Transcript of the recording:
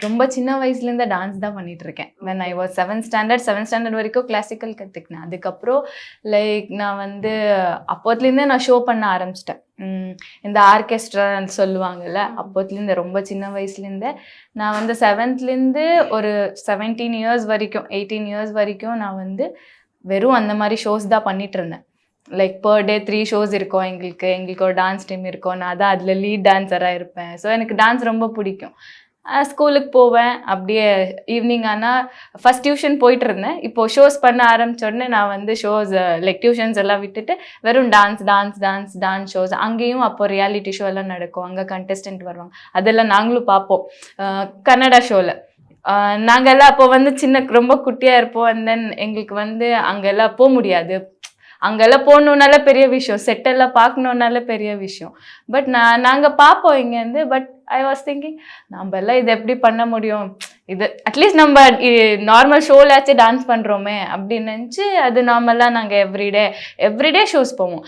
ரொம்ப சின்ன வயசுலேருந்து டான்ஸ் தான் பண்ணிட்டு இருக்கேன். when I was 7th standard வரைக்கும் கிளாசிக்கல் கற்றுக்கினேன். அதுக்கப்புறம் லைக் நான் வந்து அப்போத்துலேருந்தே நான் ஷோ பண்ண ஆரம்பிச்சிட்டேன். இந்த ஆர்கெஸ்ட்ரான்னு சொல்லுவாங்கல்ல, அப்போத்துலேருந்து ரொம்ப சின்ன வயசுலேருந்தே நான் வந்து 7th ஒரு 17 இயர்ஸ் வரைக்கும் 18 இயர்ஸ் வரைக்கும் நான் வந்து வெறும் அந்த மாதிரி ஷோஸ் தான் பண்ணிட்டு இருந்தேன். லைக் பர் டே 3 ஷோஸ் இருக்கும் எங்களுக்கு ஒரு டான்ஸ் டீம் இருக்கும். நான் தான் அதில் லீட் டான்ஸராக இருப்பேன். ஸோ எனக்கு டான்ஸ் ரொம்ப பிடிக்கும். ஸ்கூலுக்கு போவேன். அப்படியே ஈவினிங் ஆனால் ஃபஸ்ட் டியூஷன் போயிட்டு இருந்தேன். இப்போது ஷோஸ் பண்ண ஆரம்பிச்ச உடனே நான் வந்து ஷோஸ் லைக் டியூஷன்ஸ் எல்லாம் விட்டுட்டு வெறும் டான்ஸ் ஷோஸ். அங்கேயும் அப்போ ரியாலிட்டி ஷோ எல்லாம் நடக்கும். அங்கே கண்டெஸ்டன்ட் வருவாங்க. அதெல்லாம் நாங்களும் பார்ப்போம். கன்னடா ஷோவில் நாங்கள்லாம் அப்போ வந்து ரொம்ப குட்டியாக இருப்போம். அண்ட் தென் எங்களுக்கு வந்து அங்கெல்லாம் போக முடியாது. அங்கெல்லாம் போகணுன்னால பெரிய விஷயம், செட்டெல்லாம் பார்க்கணுன்னால பெரிய விஷயம். பட் நாங்கள் பார்ப்போம் இங்கேருந்து. பட் ஐ வாஸ் திங்கிங், நம்ம எல்லாம் இது எப்படி பண்ண முடியும், இது அட்லீஸ்ட் நம்ம நார்மல் ஷோலாச்சும் டான்ஸ் பண்ணுறோமே அப்படின்னு நினச்சி அது நார்மலாக நாங்கள் எவ்ரிடே ஷோஸ் போவோம்.